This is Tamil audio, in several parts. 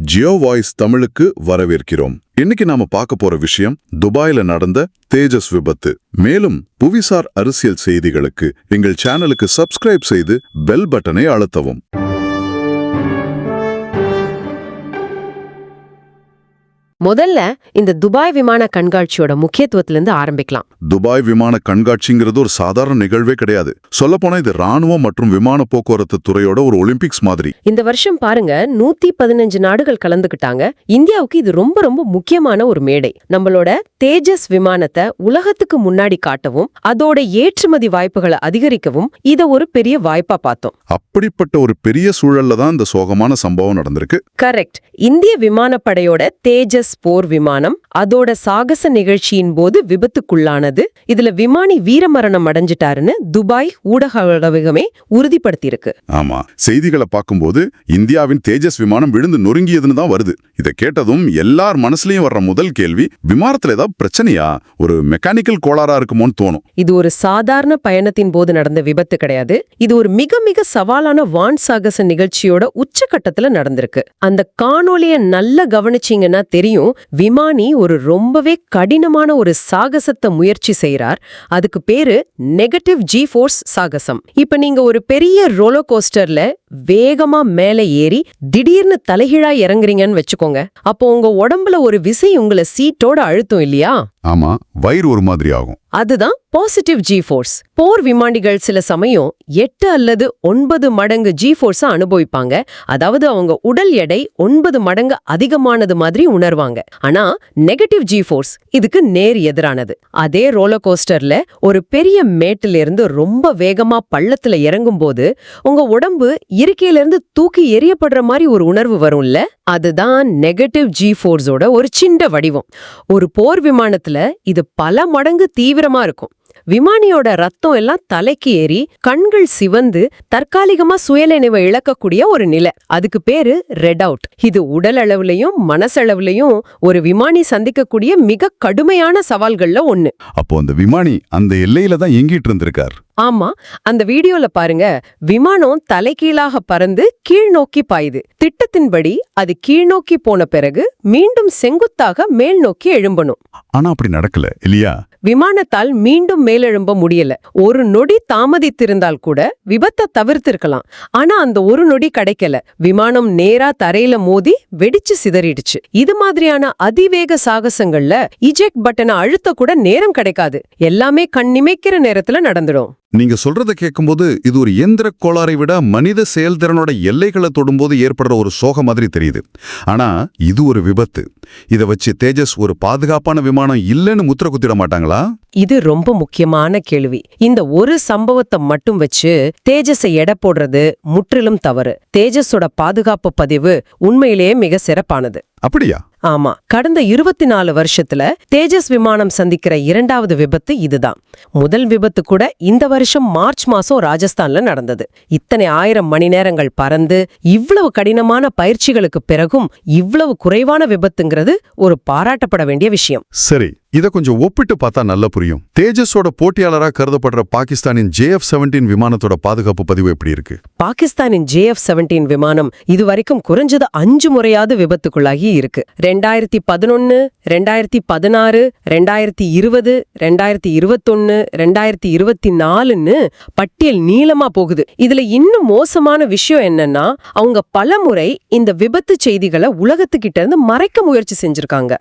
ஜியோ வாய்ஸ் தமிழுக்கு வரவேற்கிறோம். இன்னைக்கு நாம பார்க்க போற விஷயம் துபாயில நடந்த தேஜஸ் விபத்து. மேலும் புவிசார் அரசியல் செய்திகளுக்கு எங்கள் சேனலுக்கு சப்ஸ்கிரைப் செய்து பெல் பட்டனை அழுத்தவும். முதல்ல இந்த துபாய் விமான கண்காட்சியோட முக்கியத்துவத்திலிருந்து ஆரம்பிக்கலாம். துபாய் விமான கண்காட்சிங்கிறது ஒரு சாதாரண நிகழ்வே கிடையாது. சொல்லப்போனா இது ராணுவம் மற்றும் விமான போக்குவரத்து துறையோட ஒரு ஒலிம்பிக்ஸ் மாதிரி. இந்த வருஷம் பாருங்க 115 நாடுகள் கலந்துக்கிட்டாங்க. இந்தியாவுக்கு இது ரொம்ப ரொம்ப முக்கியமான ஒரு மேடை. நம்மளோட தேஜஸ் விமானத்தை உலகத்துக்கு முன்னாடி காட்டவும் அதோட ஏற்றுமதி வாய்ப்புகளை அதிகரிக்கவும் இத ஒரு பெரிய வாய்ப்பா பார்த்தோம். அப்படிப்பட்ட ஒரு பெரிய சூழல்ல தான் இந்த சோகமான சம்பவம் நடந்திருக்கு. கரெக்ட். இந்திய விமானப்படையோட தேஜஸ் போர் விமானம் அதோட சாகச நிகழ்ச்சியின் போது விபத்துக்குள்ளானது. இதுல விமானி வீரமரணம் அடைஞ்சிட்டாருன்னு துபாய் ஊடக ஊடகமே உறுதிப்படுத்தியிருக்கு. ஆமா, செய்திகளை பார்க்கும்போது இந்தியாவின் தேஜஸ் விமானம் விழுந்து நொறுங்கியதுன்னு தான் வருது. இதை கேட்டதும் எல்லார் மனசுலயும் வர்ற முதல் கேள்வி, விமானத்துல ஏதாவது பிரச்சனையா, ஒரு மெக்கானிக்கல் கோளாறா இருக்குமோன்னு தோணும். இது ஒரு சாதாரண பயணத்தின் போது நடந்த விபத்து கிடையாது. இது ஒரு மிக மிக சவாலான வான் சாகச நிகழ்ச்சியோட உச்சகட்டத்துல நடந்திருக்கு. அந்த காணொலிய நல்லா கவனிச்சீங்கன்னா தெரியும், விமானி ஒரு ரொம்பவே கடினமான ஒரு சாகசத்தை முயற்சி செய்யறார். அதுக்கு பேரு நெகட்டிவ் ஜி ஃபோர்ஸ் சாகசம். இப்ப நீங்க ஒரு பெரிய ரோலர் கோஸ்டர்ல வேகமா மேல ஏறி திடீர்னு தலைகீழா இறங்குறீங்கன்னு வச்சுக்கோங்க. அப்போ உங்க உடம்புல ஒரு விசை உங்களை சீட்டோட அழுத்தும் இல்லையா? ஆமா, வயிறு ஒரு மாதிரி ஆகும். அதுதான் பாசிட்டிவ் ஜி ஃபோர்ஸ். போர் விமானிகள் சில சமயம் 8 அல்லது 9 மடங்கு ஜி ஃபோர்ஸ அனுபவிப்பாங்க. அதாவது அவங்க உடல் எடை 9 மடங்கு அதிகமானது மாதிரி உணர்வாங்க. ஆனா நெகட்டிவ் ஜி ஃபோர்ஸ் இதுக்கு நேர் எதிரானது. அதே ரோலர் கோஸ்டர்ல ஒரு பெரிய மேட்டில இருந்து ரொம்ப வேகமா பள்ளத்துல இறங்கும் போது உங்க உடம்பு இருக்கையில இருந்து தூக்கி எறியப்படுற மாதிரி ஒரு உணர்வு வரும்ல, அதுதான் நெகட்டிவ் ஜி ஃபோர்ஸோட ஒரு சின்ன வடிவம். ஒரு போர் விமானத்துல இது பல மடங்கு தீவிரமா இருக்கும். விமானியோட ரத்தம் எல்லாம் தலைக்கு ஏறி கண்கள் சிவந்து தற்காலிகமா சுயநினைவை இழக்கக்கூடிய ஒரு நிலை. அதுக்கு பேரு ரெட் அவுட். இது உடல் அளவுலயும் மனசளவுலயும் ஒரு விமானி சந்திக்கக்கூடிய மிக கடுமையான சவால்கள்ல ஒண்ணு. அப்போ அந்த விமானி அந்த எல்லையில தான் எங்கிட்டு இருந்திருக்கார். ஆமா, அந்த வீடியோல பாருங்க, விமானம் தலைகீழாக பறந்து கீழ் நோக்கி பாயுது. திட்டத்தின்படி அது கீழ்நோக்கி போன பிறகு மீண்டும் செங்குத்தாக மேல் நோக்கி எழும்பணும். ஆனா அப்படி நடக்கல இல்லையா? விமானத்தால் மீண்டும் மேலெழும்ப முடியல. ஒரு நொடி தாமதித்திருந்தால் கூட விபத்தை தவிர்த்திருக்கலாம். ஆனா அந்த ஒரு நொடி கிடைக்கல. விமானம் நேரா தரையில மோதி வெடிச்சு சிதறிடுச்சு. இது மாதிரியான அதிவேக சாகசங்கள்ல இஜெக்ட் பட்டனை அழுத்த கூட நேரம் கிடைக்காது. எல்லாமே கண்ணிமைக்கிற நேரத்துல நடந்துடும். நீங்க சொல்றத கேட்கும்போது இது ஒரு இயந்திர கோளாறை விட மனித செயல்திறனோட எல்லைகளை தொடும்போது ஏற்படுற ஒரு சோக மாதிரி தெரியுது. ஆனா இது ஒரு விபத்து. இத வச்சு தேஜஸ் ஒரு பாதுகாப்பான விமானம் இல்லைன்னு முத்திர குத்திட மாட்டாங்களா? இது ரொம்ப முக்கியமான கேள்வி. இந்த ஒரு சம்பவத்தை மட்டும் வச்சு தேஜஸை எடை போடுறது முற்றிலும் தவறு. தேஜஸோட பாதுகாப்பு பதிவு உண்மையிலேயே மிக சிறப்பானது. அப்படியா? ஆமா, கடந்த 24 வருஷத்துல தேஜஸ் விமானம் சந்திக்கிற இரண்டாவது விபத்து இதுதான். முதல் விபத்து கூட இந்த வருஷம் மார்ச் மாசம் ராஜஸ்தான்ல நடந்தது. இத்தனை 1000 மணி நேரங்கள் பறந்து இவ்வளவு கடினமான பயிற்சிகளுக்கு பிறகும் இவ்வளவு குறைவான விபத்துங்கிறது ஒரு பாராட்டப்பட வேண்டிய விஷயம். சரி, இத கொஞ்சம் ஒப்பிட்டு பார்த்தா நல்லா புரியும். தேஜஸோட போட்டியாளரா கருதப்படுற பாகிஸ்தானின் JF-17 விமானத்தோட பாதுகாப்பு பதிவு எப்படி இருக்கு? பாகிஸ்தானின் JF-17 விமானம் இதுவரைக்கும் குறைஞ்சது 5 முறையாவது விபத்துக்குள்ளாகி இருக்கு. 2011, 2016, 2020, 2021, 2024ன்னு பட்டியல் நீளமா போகுது. இதுல இன்னும் மோசமான விஷயம் என்னன்னா, அவங்க பலமுறை இந்த விபத்து செய்திகளை உலகத்துக்கிட்ட இருந்து மறைக்க முயற்சி செஞ்சிருக்காங்க.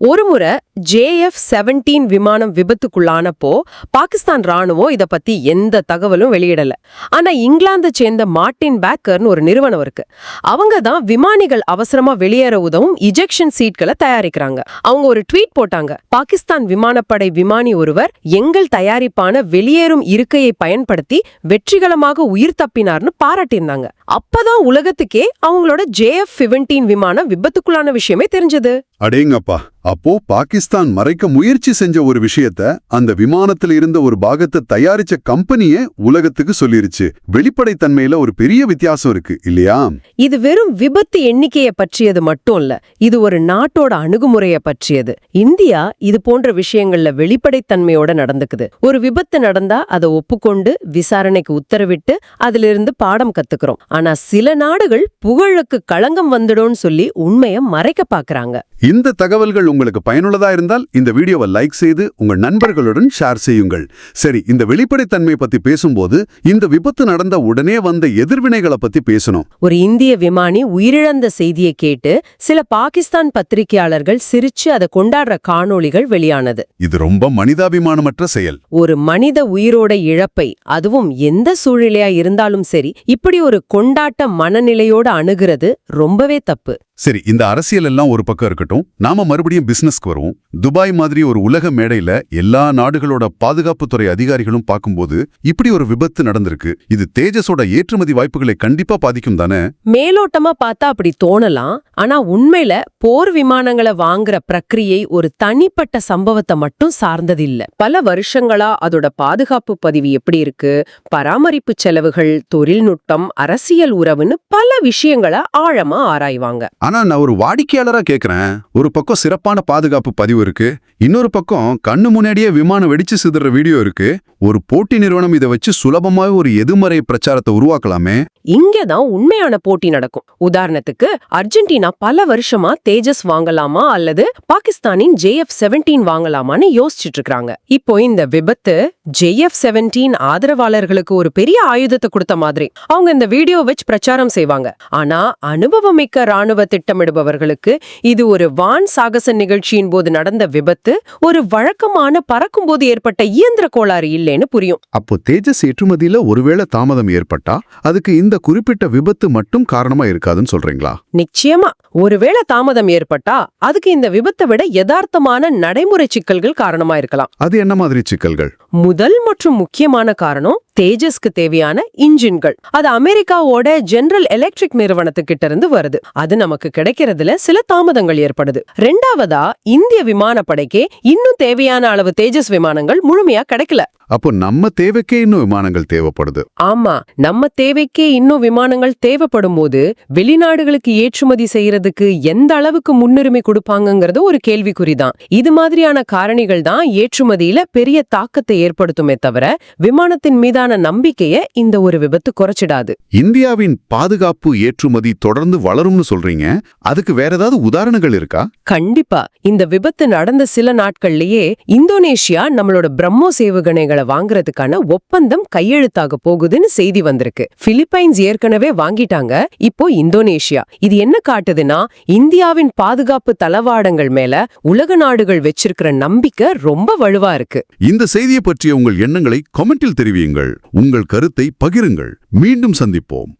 ஒருமுறை JF-17 விமானம் விபத்துக்குள்ளானப்போ பாகிஸ்தான் ராணுவம் இத பத்தி எந்த தகவலும் வெளியிடல. ஆனா இங்கிலாந்தை சேர்ந்த மார்டின் பேக்கர்னு ஒரு நிறுவனம் இருக்கு. அவங்க தான் விமானிகள் அவசரமா வெளியேற உதவும் இஜெக்ஷன் சீட்களை தயாரிக்கிறாங்க. அவங்க ஒரு ட்வீட் போட்டாங்க. பாகிஸ்தான் விமானப்படை விமானி ஒருவர் எங்கள் தயாரிப்பான வெளியேறும் இருக்கையை பயன்படுத்தி வெற்றிகரமாக உயிர் தப்பினார்னு பாராட்டியிருந்தாங்க. அப்பதான் உலகத்துக்கே அவங்களோட JF-17 விமானம் விபத்துக்குள்ளான விஷயமே தெரிஞ்சது. அடேங்கப்பா, அப்போ பாகிஸ்தான் மறைக்க முயற்சி செஞ்ச ஒரு விஷயத்த அந்த விமானத்துல இருந்த ஒரு பாகத்தை தயாரிச்ச கம்பெனியே உலகத்துக்கு சொல்லிருச்சு. வெளிப்படைத்தன்மையில ஒரு பெரிய வித்தியாசம் இருக்கு இல்லையா? இது வெறும் விபத்து எண்ணிக்கையை பற்றியது மட்டும் இல்ல, இது ஒரு நாட்டோட அணுகுமுறையை பற்றியது. இந்தியா இது போன்ற விஷயங்கள்ல வெளிப்படைத்தன்மையோட நடந்துக்குது. ஒரு விபத்து நடந்தா அதை ஒப்புக்கொண்டு விசாரணைக்கு உத்தரவிட்டு அதிலிருந்து பாடம் கத்துக்கிறோம். ஆனா சில நாடுகள் புகழுக்கு களங்கம் வந்துடும்னு சொல்லி உண்மையை மறைக்க பாக்குறாங்க. இந்த தகவல்கள் உங்களுக்கு பயனுள்ளதா இருந்தால் இந்த வீடியோவை லைக் செய்து உங்க நண்பர்களுடன் ஷேர் செய்யுங்கள். சரி, இந்த வெளிப்படைத்தன்மை பத்தி பேசும்போது இந்த விபத்து நடந்த உடனே வந்த எதிர்வினைகளை பத்தி பேசணும். ஒரு இந்திய விமானி உயிரிழந்த செய்தியை கேட்டு சில பாகிஸ்தான் பத்திரிகையாளர்கள் சிரிச்சு அதை கொண்டாடுற காணொளிகள் வெளியானது. இது ரொம்ப மனிதாபிமானமற்ற செயல். ஒரு மனித உயிரோட இழப்பை, அதுவும் எந்த சூழ்நிலையா இருந்தாலும் சரி, இப்படி ஒரு கொண்டாட்ட மனநிலையோட அணுகிறது ரொம்பவே தப்பு. சரி, இந்த அரசியல் எல்லாம் ஒரு பக்கம் இருக்கட்டும். நாம மறுபடியும் பிசினஸ்க்கு வருவோம். துபாய் மாதிரி ஒரு உலக மேடையில எல்லா நாடுகளோட பாதுகாப்புத்துறை அதிகாரிகளும் பார்க்கும்போது இப்படி ஒரு விபத்து நடந்திருக்கு. இது தேஜஸோட ஏற்றுமதி வாய்ப்புகளை கண்டிப்பா பாதிக்கும் தானே? மேலோட்டமா பார்த்தா அப்படி தோணலாம். ஆனா உண்மையில போர் விமானங்களை வாங்குற பிரக்ரியை ஒரு தனிப்பட்ட சம்பவத்தை மட்டும் சார்ந்தது இல்ல. பல வருஷங்களா அதோட பாதுகாப்பு பதிவு எப்படி இருக்கு, பராமரிப்பு செலவுகள், தொழில்நுட்பம், அரசியல் உறவுன்னு பல விஷயங்களை ஆழமா ஆராய்வாங்க. ஆனா நான் ஒரு வாடிக்கையாளரா கேக்குறேன். ஒரு பக்கம் சிறப்பான பாதுகாப்பு பதிவு இருக்கு, இன்னொரு பக்கம் கண்ணு முன்னாடியே விமானம் வெடிச்சு சிதற வீடியோ இருக்கு. ஒரு போட்டி நிறுவனம் இதை வச்சு சுலபமாக ஒரு எதிர்மறை பிரச்சாரத்தை உருவாக்கலாமே. இங்கதான் உண்மையான போட்டி நடக்கும். உதாரணத்துக்கு அர்ஜென்டினா பல வருஷமா தேஜஸ் வாங்கலாமா அல்லது பாகிஸ்தானின் JF-17 வாங்கலாமான்னு யோசிச்சுட்டு இருக்காங்க. இப்போ இந்த விபத்து JF-17 ஆதரவாளர்களுக்கு ஒரு பெரிய ஆயுதத்தை கொடுத்த மாதிரி அவங்க இந்த வீடியோ வச்சு பிரச்சாரம் செய்வாங்க. ஆனா அனுபவமிக்க ராணுவ திட்டமிடுபவர்களுக்கு இது ஒரு வான் சாகச நிகழ்ச்சியின் போது நடந்த விபத்து, ஒரு வழக்கமான பறக்கும் போது ஏற்பட்ட இயந்திர கோளாறு இல்லைன்னு புரியும். அப்போ தேஜஸ் ஏற்றுமதியில ஒருவேளை தாமதம் ஏற்பட்டா அதுக்கு இந்த குறிப்பிட்ட விபத்து மட்டும் காரணமா இருக்காதுன்னு சொல்றீங்களா? நிச்சயமா ஒருவேளை தாமதம் ஏற்பட்டா அதுக்கு இந்த விபத்தை விட யதார்த்தமான நடைமுறை சிக்கல்கள் காரணமா இருக்கலாம். அது என்ன மாதிரி சிக்கல்கள்? முதல் மற்றும் முக்கியமான காரணம் தேஜஸ்க்கு தேவையான இன்ஜின்கள். அது அமெரிக்காவோட ஜெனரல் எலக்ட்ரிக் நிறுவனத்துக்கிட்ட இருந்து வருது. அது நமக்கு கிடைக்கிறதுல சில தாமதங்கள் ஏற்படுது. ரெண்டாவதா, இந்திய விமானப்படைக்கே இன்னும் தேவையான அளவு தேஜஸ் விமானங்கள் முழுமையா கிடைக்கல. அப்போ நம்ம தேவைக்கே இன்னும் விமானங்கள் தேவைப்படுது. ஆமா, நம்ம தேவைக்கே இன்னும் விமானங்கள் தேவைப்படும் போது வெளிநாடுகளுக்கு ஏற்றுமதி செய்யறதுக்கு எந்த அளவுக்கு முன்னுரிமை கொடுப்பாங்கங்கிறது ஒரு கேள்விக்குறிதான். இது மாதிரியான காரணிகள் தான் ஏற்றுமதியில பெரிய தாக்கத்தை ஏற்படுத்துமே தவிர விமானத்தின் மீதான நம்பிக்கைய இந்த ஒரு விபத்து குறைச்சிடாது. இந்தியாவின் பாதுகாப்பு ஏற்றுமதி தொடர்ந்து வளரும்னு சொல்றீங்க. அதுக்கு வேற ஏதாவது உதாரணங்கள் இருக்கா? கண்டிப்பா. இந்த விபத்து நடந்த சில நாட்கள்லயே இந்தோனேஷியா நம்மளோட பிரம்மோஸ் ஏவுகணைகளை வாங்குறதுக்கான ஒப்பந்தம் கையெழுத்தாக போகுதுன்னு செய்தி வந்திருக்கு. பிலிப்பைன்ஸ் ஏற்கனவே வாங்கிட்டாங்க, இப்போ இந்தோனேஷியா. இது என்ன காட்டுதுன்னா, இந்தியாவின் பாதுகாப்பு தளவாடங்கள் மேல உலக நாடுகள் வச்சிருக்கிற நம்பிக்கை ரொம்ப வலுவா இருக்கு. இந்த செய்தியை பற்றிய உங்கள் எண்ணங்களை கமெண்டில் தெரிவியுங்கள். உங்கள் கருத்தை பகிருங்கள். மீண்டும் சந்திப்போம்.